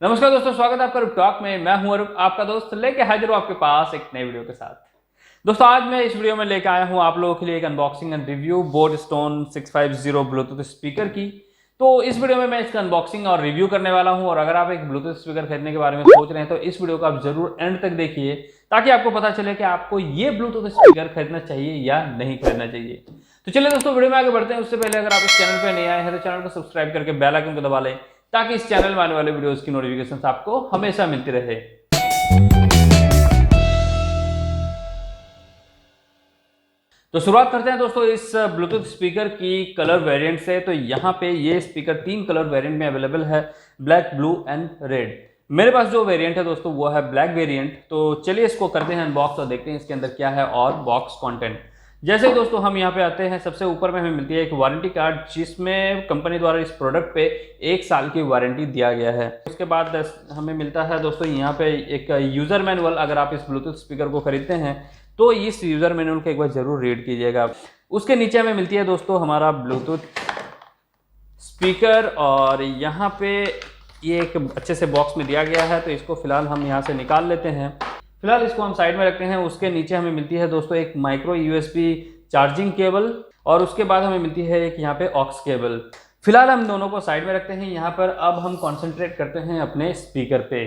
नमस्कार दोस्तों, स्वागत है आपका रूप टॉक में। मैं हूं अरूप, आपका दोस्त, लेके हाजिर हूं आपके पास एक नई वीडियो के साथ। दोस्तों, आज मैं इस वीडियो में लेके आया हूं आप लोगों के लिए एक unboxing and review boat stone 650 Bluetooth speaker की। तो इस वीडियो में मैं इसका अनबॉक्सिंग और रिव्यू करने वाला हूं। और अगर आप एक ब्लूटूथ स्पीकर खरीदने के बारे में सोच रहे हैं तो इस वीडियो को आप जरूर एंड तक देखिए, ताकि आपको पता चले कि आपको ये ब्लूटूथ स्पीकर खरीदना चाहिए या नहीं खरीदना चाहिए। तो चलिए दोस्तों, वीडियो में आगे बढ़ते हैं। उससे पहले अगर आप इस चैनल पर नए आए हैं तो चैनल को सब्सक्राइब करके बेल आइकन को दबा लें, ताकि इस चैनल में आने वाले वीडियोस की नोटिफिकेशन आपको हमेशा मिलती रहे। तो शुरुआत करते हैं दोस्तों इस ब्लूटूथ स्पीकर की कलर वेरिएंट से। तो यहाँ पे ये स्पीकर 3 कलर वेरिएंट में अवेलेबल है, ब्लैक, ब्लू एंड रेड। मेरे पास जो वेरिएंट है दोस्तों वो है ब्लैक वेरिएंट। तो चलिए इसको करते हैं अनबॉक्स और देखते हैं इसके अंदर क्या है और बॉक्स कंटेंट। जैसे दोस्तों हम यहाँ पे आते हैं, सबसे यूपर में हमें मिलती है एक वारंटी कार्ड, जिसमें कंपनी द्वारा इस प्रोडक्ट पे 1 साल की वारंटी दिया गया है। उसके बाद हमें मिलता है दोस्तों यहाँ पे एक यूजर मैनुअल। अगर आप इस ब्लूटूथ स्पीकर को खरीदते हैं तो इस यूजर मैनुअल को एक बार जरूर रीड कीजिएगा। उसके नीचे हमें मिलती है दोस्तों हमारा ब्लूटूथ स्पीकर, और यहाँ पे ये एक अच्छे से बॉक्स में दिया गया है। तो इसको फिलहाल हम यहाँ से निकाल लेते हैं। फिलहाल इसको हम साइड में रखते हैं। उसके नीचे हमें मिलती है दोस्तों एक माइक्रो यूएसबी चार्जिंग केबल, और उसके बाद हमें मिलती है एक यहाँ पे ऑक्स केबल। फिलहाल हम दोनों को साइड में रखते हैं। यहाँ पर अब हम कॉन्सेंट्रेट करते हैं अपने स्पीकर पे।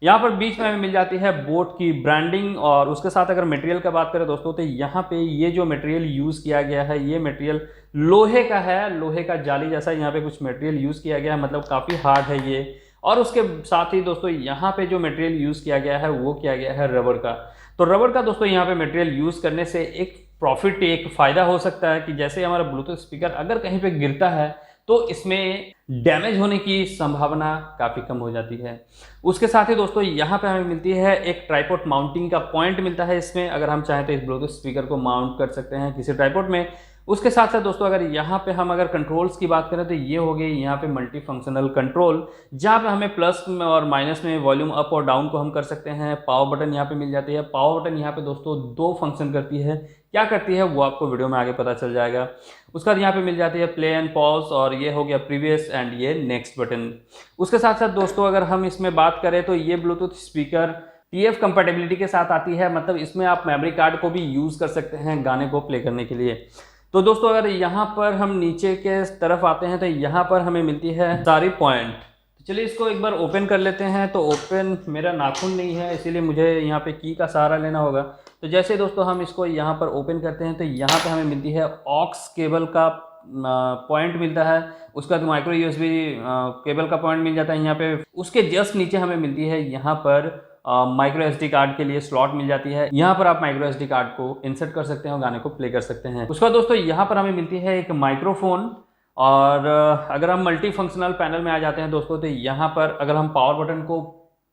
यहाँ पर बीच में हमें मिल जाती है बोट की ब्रांडिंग, और उसके साथ अगर मटेरियल का बात करें दोस्तों तो यहाँ पे ये जो मटेरियल यूज़ किया गया है, ये मटेरियल लोहे का है। लोहे का जाली जैसा यहाँ पे कुछ मटेरियल यूज़ किया गया है, मतलब काफ़ी हार्ड है ये। और उसके साथ ही दोस्तों यहाँ पे जो मटेरियल यूज़ किया गया है वो किया गया है रबर का। तो रबर का दोस्तों यहाँ पे मटेरियल यूज़ करने से एक प्रॉफिट, एक फ़ायदा हो सकता है कि जैसे हमारा ब्लूटूथ स्पीकर अगर कहीं पे गिरता है तो इसमें डैमेज होने की संभावना काफ़ी कम हो जाती है। उसके साथ ही दोस्तों यहाँ पे हमें मिलती है एक ट्राइपॉड माउंटिंग का पॉइंट मिलता है इसमें। अगर हम चाहें तो इस ब्लूटूथ स्पीकर को माउंट कर सकते हैं किसी ट्राइपॉड में। उसके साथ साथ दोस्तों अगर यहाँ पे हम अगर कंट्रोल्स की बात करें तो ये हो गई यहाँ पे मल्टी फंक्शनल कंट्रोल, जहाँ पे हमें प्लस में और माइनस में वॉल्यूम अप और डाउन को हम कर सकते हैं। पावर बटन यहाँ पे मिल जाती है। पावर बटन यहाँ पे दोस्तों 2 फंक्शन करती है। क्या करती है वो आपको वीडियो में आगे पता चल जाएगा। उसके बाद यहाँ पे मिल जाती है प्ले एंड पॉज, और ये हो गया प्रीवियस एंड ये नेक्स्ट बटन। उसके साथ साथ दोस्तों अगर हम इसमें बात करें तो ये ब्लूटूथ स्पीकर TF कंपेटेबिलिटी के साथ आती है, मतलब इसमें आप मेमोरी कार्ड को भी यूज़ कर सकते हैं गाने को प्ले करने के लिए। तो दोस्तों अगर यहाँ पर हम नीचे के तरफ आते हैं तो यहाँ पर हमें मिलती है सारी पॉइंट। तो चलिए इसको एक बार ओपन कर लेते हैं। तो ओपन मेरा नाखून नहीं है, इसीलिए मुझे यहाँ पे की का सहारा लेना होगा। तो जैसे दोस्तों हम इसको यहाँ पर ओपन करते हैं तो यहाँ पे हमें मिलती है ऑक्स केबल का पॉइंट मिलता है। उसके बाद माइक्रो यूएसबी केबल का पॉइंट मिल जाता है यहाँ पे। उसके जस्ट नीचे हमें मिलती है यहाँ पर माइक्रो एसडी कार्ड के लिए स्लॉट मिल जाती है। यहाँ पर आप माइक्रो एसडी कार्ड को इंसर्ट कर सकते हैं और गाने को प्ले कर सकते हैं। उसके बाद दोस्तों यहाँ पर हमें मिलती है एक माइक्रोफोन, और अगर हम मल्टी फंक्शनल पैनल में आ जाते हैं दोस्तों तो यहाँ पर अगर हम पावर बटन को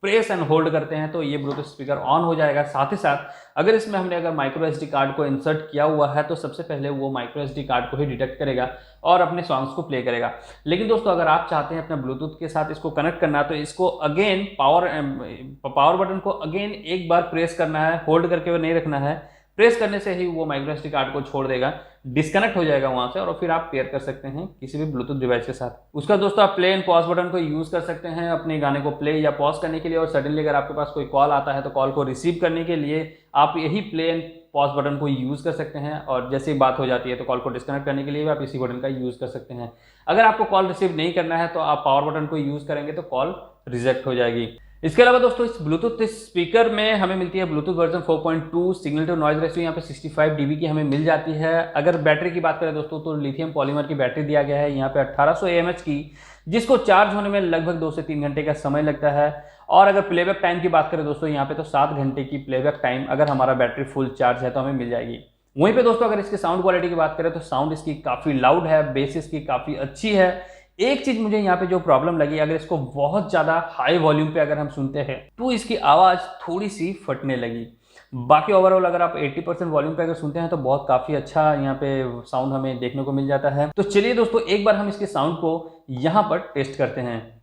प्रेस एंड होल्ड करते हैं तो ये ब्लूटूथ स्पीकर ऑन हो जाएगा। साथ ही साथ अगर इसमें हमने अगर माइक्रो एसडी कार्ड को इंसर्ट किया हुआ है तो सबसे पहले वो माइक्रो एसडी कार्ड को ही डिटेक्ट करेगा और अपने सॉन्ग्स को प्ले करेगा। लेकिन दोस्तों अगर आप चाहते हैं अपना ब्लूटूथ के साथ इसको कनेक्ट करना, तो इसको अगेन पावर बटन को अगेन एक बार प्रेस करना है, होल्ड करके वो नहीं रखना है। प्रेस करने से ही वो माइक्रो एसडी कार्ड को छोड़ देगा, डिस्कनेक्ट हो जाएगा वहां से, और फिर आप पेयर कर सकते हैं किसी भी ब्लूटूथ डिवाइस के साथ। उसका दोस्तों आप प्ले एंड पॉज बटन को यूज कर सकते हैं अपने गाने को प्ले या पॉज करने के लिए। और सडनली अगर आपके पास कोई कॉल आता है तो कॉल को रिसीव करने के लिए आप यही प्ले एंड पॉज बटन को यूज कर सकते हैं। और जैसे ही बात हो जाती है तो कॉल को डिस्कनेक्ट करने के लिए भी आप इसी बटन का यूज कर सकते हैं। अगर आपको कॉल रिसीव नहीं करना है तो आप पावर बटन को यूज करेंगे तो कॉल रिजेक्ट हो जाएगी। इसके अलावा दोस्तों इस ब्लूटूथ स्पीकर में हमें मिलती है Bluetooth version 4.2, signal to noise ratio यहाँ पे 65 dB की हमें मिल जाती है। अगर बैटरी की बात करें दोस्तों तो लिथियम पॉलीमर की बैटरी दिया गया है यहाँ पे 1800 AMH की, जिसको चार्ज होने में लगभग 2 से 3 घंटे का समय लगता है। और अगर प्लेबैक टाइम की बात करें दोस्तों यहाँ पे तो 7 घंटे की प्लेबैक टाइम अगर हमारा बैटरी फुल चार्ज है तो हमें मिल जाएगी। वहीं पे दोस्तों अगर इसके साउंड क्वालिटी की बात करें तो साउंड इसकी काफ़ी लाउड है, बेस इसकी काफ़ी अच्छी है। एक चीज मुझे यहाँ पे जो प्रॉब्लम लगी, अगर इसको बहुत ज्यादा हाई वॉल्यूम पे अगर हम सुनते हैं तो इसकी आवाज थोड़ी सी फटने लगी। बाकी ओवरऑल अगर आप 80% वॉल्यूम पे अगर सुनते हैं तो बहुत काफी अच्छा यहाँ पे साउंड हमें देखने को मिल जाता है। तो चलिए दोस्तों एक बार हम इसके साउंड को यहाँ पर टेस्ट करते हैं।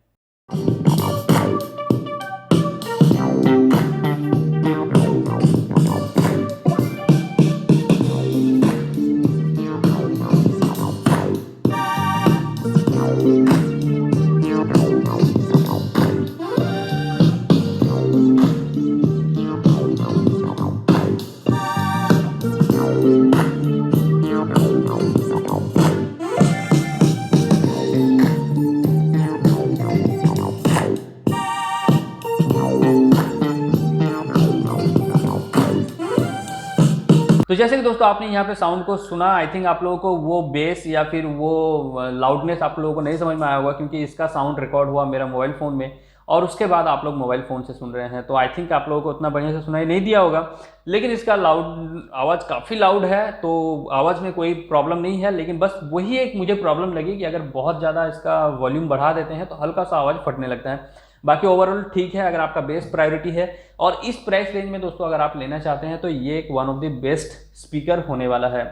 तो जैसे कि दोस्तों आपने यहाँ पे साउंड को सुना, आई थिंक आप लोगों को वो बेस या फिर वो लाउडनेस आप लोगों को नहीं समझ में आया होगा, क्योंकि इसका साउंड रिकॉर्ड हुआ मेरा मोबाइल फ़ोन में और उसके बाद आप लोग मोबाइल फ़ोन से सुन रहे हैं, तो आई थिंक आप लोगों को उतना बढ़िया से सुनाई नहीं दिया होगा। लेकिन इसका आवाज़ काफ़ी लाउड है, तो आवाज़ में कोई प्रॉब्लम नहीं है, लेकिन बस वही एक मुझे प्रॉब्लम लगी कि अगर बहुत ज़्यादा इसका वॉल्यूम बढ़ा देते हैं तो हल्का सा आवाज़ फटने लगता है। बाकी ओवरऑल ठीक है, अगर आपका बेस्ट प्रायोरिटी है और इस प्राइस रेंज में दोस्तों अगर आप लेना चाहते हैं तो ये एक one of the best speaker होने वाला है।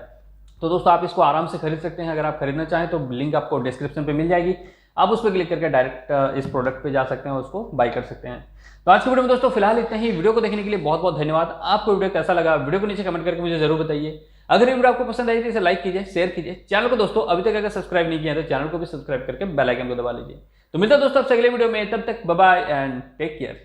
तो दोस्तों आप इसको आराम से खरीद सकते हैं। अगर आप खरीदना चाहें तो लिंक आपको डिस्क्रिप्शन पे मिल जाएगी, आप उस पर क्लिक करके डायरेक्ट इस प्रोडक्ट पे जा सकते हैं और उसको बाय कर सकते हैं। तो आज की वीडियो में दोस्तों फिलहाल इतना ही। वीडियो को देखने के लिए बहुत बहुत धन्यवाद। आपको वीडियो कैसा लगा वीडियो को नीचे कमेंट करके मुझे जरूर बताइए। अगर ये वीडियो आपको पसंद आई तो इसे लाइक कीजिए, शेयर कीजिए। चैनल को दोस्तों अभी तक अगर सब्सक्राइब नहीं किया तो चैनल को भी सब्सक्राइब करके बेल आइकन को दबा लीजिए। तो मिलता है दोस्तों आपसे अगले वीडियो में, तब तक bye bye and take care.